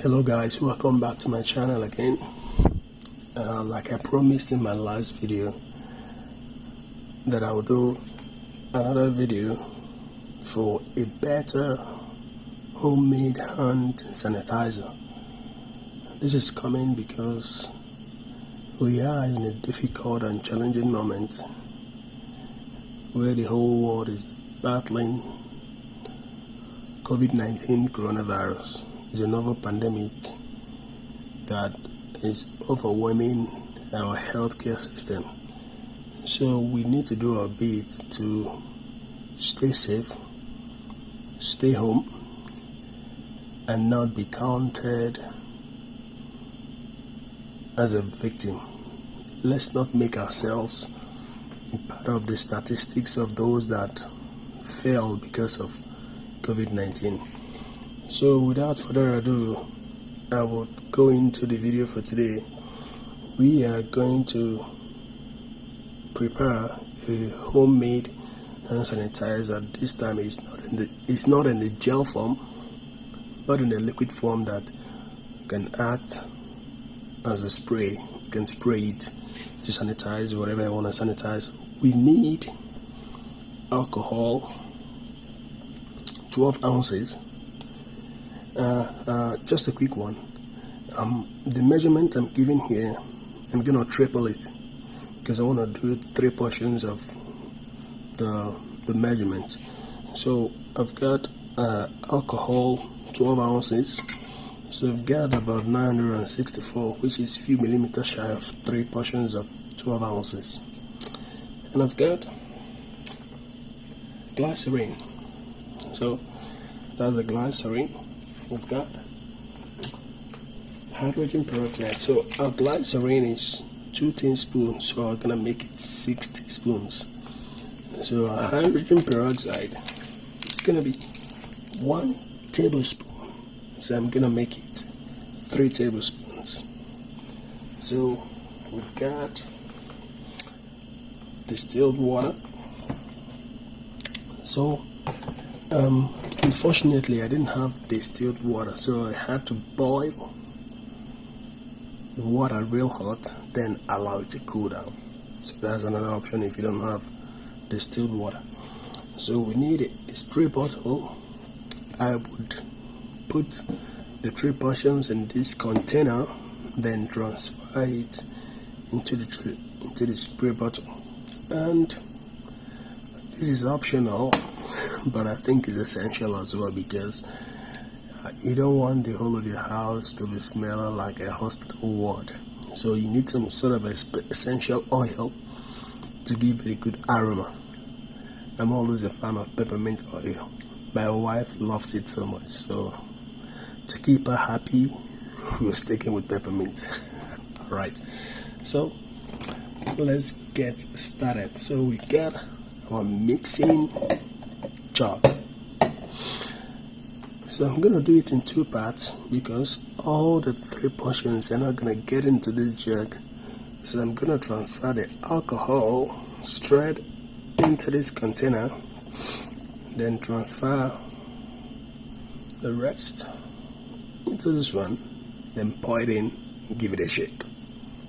Hello guys, welcome back to my channel again. Like I promised in my last video that I will do another video for a better homemade hand sanitizer. This is coming because we are in a difficult and challenging moment where the whole world is battling COVID-19 coronavirus. It's a novel pandemic that is overwhelming our healthcare system. So we need to do our bit to stay safe, stay home, and not be counted as a victim. Let's not make ourselves part of the statistics of those that fail because of COVID-19. So without further ado, I will go into the video for today. We are going to prepare a homemade hand sanitizer. This time it's not in the gel form, but in the liquid form that can act as a spray. You can spray it to sanitize whatever you want to sanitize. We need alcohol, 12 ounces. Just a quick one. The measurement I'm giving here, I'm gonna triple it because I want to do 3 portions of the measurement. So I've got alcohol 12 ounces. So I've got about 964, which is few millimeters shy of 3 portions of 12 ounces. And I've got glycerin. So that's the glycerin. We've got hydrogen peroxide. So our glycerin is 2 teaspoons, so I'm gonna make it 6 teaspoons. So our hydrogen peroxide is gonna be 1 tablespoon. So I'm gonna make it 3 tablespoons. So we've got distilled water. So unfortunately I didn't have distilled water, so I had to boil the water real hot, then allow it to cool down. So that's another option if you don't have distilled water. So we need a spray bottle. I would put the 3 portions in this container, then transfer it into the spray bottle. And this is optional, but I think it's essential as well, because you don't want the whole of your house to be smelling like a hospital ward. So you need some sort of essential oil to give it a good aroma. I'm always a fan of peppermint oil. My wife loves it so much, so to keep her happy, we're sticking with peppermint. Alright, so let's get started. So we got our mixing jug. So I'm gonna do it in 2 parts because all the 3 portions are not gonna get into this jug. So I'm gonna transfer the alcohol straight into this container, then transfer the rest into this one, then pour it in and give it a shake.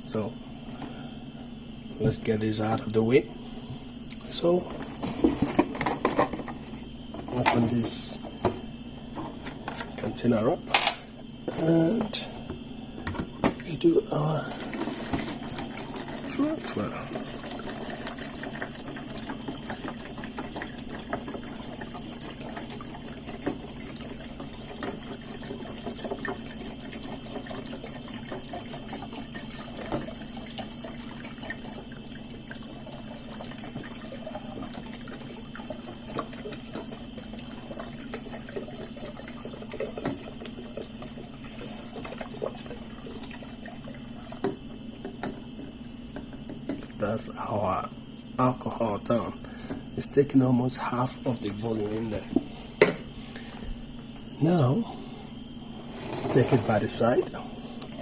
So let's get this out of the way. So open this container up and we do our transfer. That's our alcohol down. It's taking almost half of the volume in there. Now take it by the side,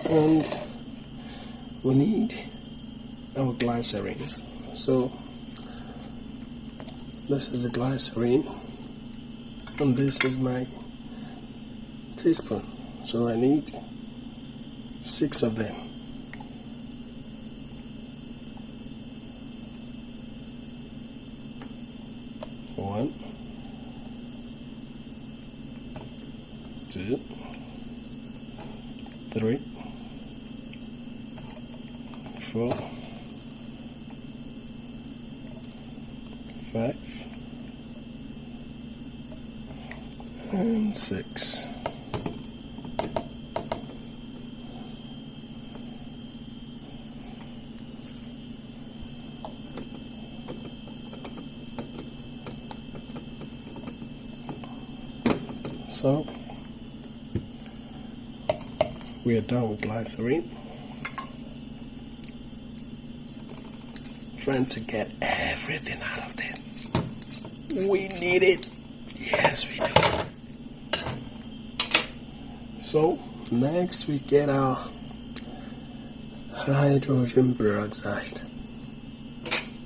and we need our glycerin. So this is the glycerin, and this is my teaspoon. So I need 6 of them. One, 2, 3, 4, 5, and 6. So we are done with glycerin. Trying to get everything out of there. We need it. Yes, we do. So next we get our hydrogen peroxide.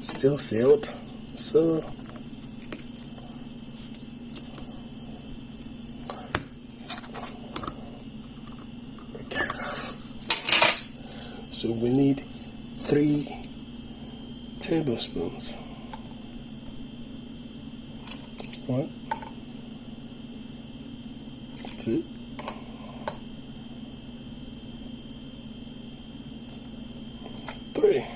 Still sealed. So So we need 3 tablespoons. 1, 2, 3.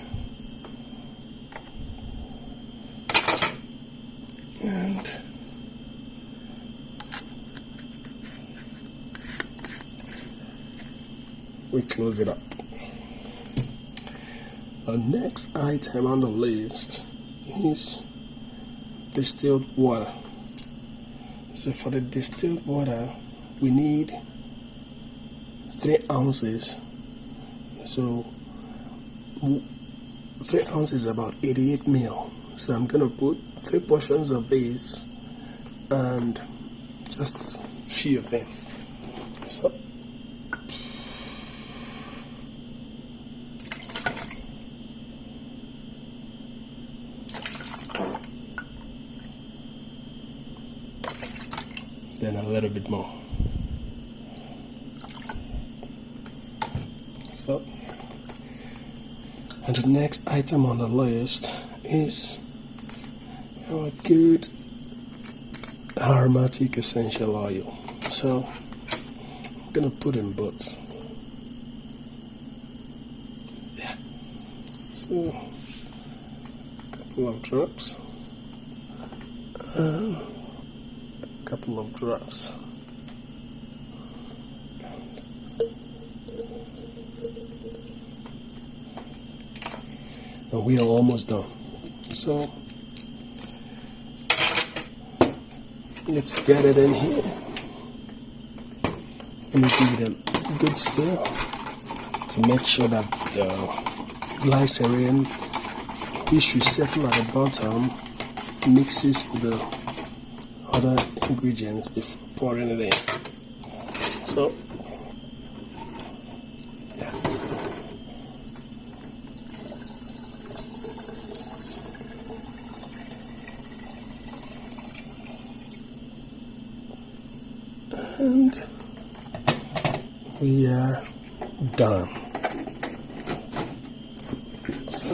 And we close it up. The next item on the list is distilled water. So for the distilled water, we need 3 ounces. So 3 ounces is about 88 ml. So I'm gonna put 3 portions of these and just a few of them. So then a little bit more. So, and the next item on the list is our good aromatic essential oil. So I'm gonna put in both. Yeah. So a couple of drops. Couple of drops. And we are almost done. So let's get it in here. Let me give it a good stir to make sure that the glycerin, which should settle at the bottom, mixes with the other ingredients before pouring it in. So yeah. And we are done. So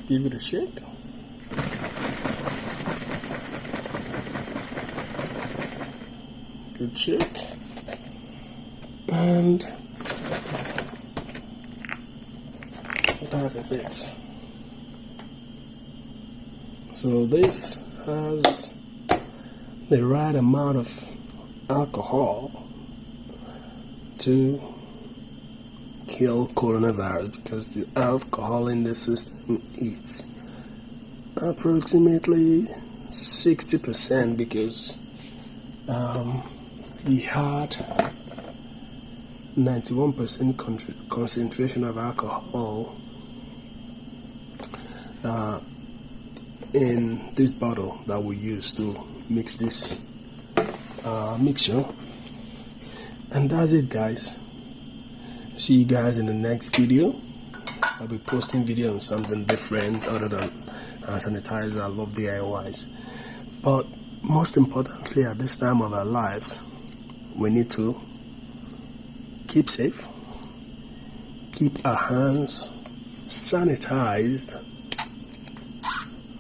give it a shake. Good shake, and that is it. So this has the right amount of alcohol to kill coronavirus, because the alcohol in the system is approximately 60%, because we had 91% concentration of alcohol in this bottle that we use to mix this mixture. And that's it, guys. See you guys in the next video. I'll be posting video on something different other than sanitizer. I love DIYs, but most importantly at this time of our lives, we need to keep safe, keep our hands sanitized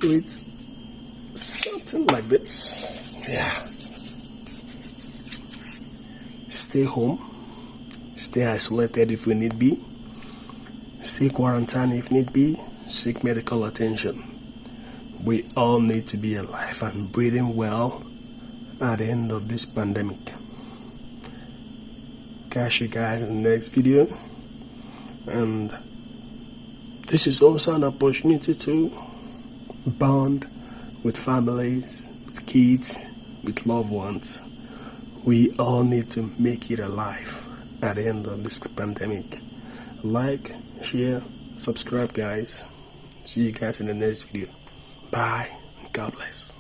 with something like this. Yeah. Stay home, stay isolated if we need be, stay quarantined if need be, seek medical attention. We all need to be alive and breathing well at the end of this pandemic. Catch you guys in the next video. And this is also an opportunity to bond with families, with kids, with loved ones. We all need to make it alive at the end of this pandemic. Like, share, subscribe, guys. See you guys in the next video. Bye. God bless.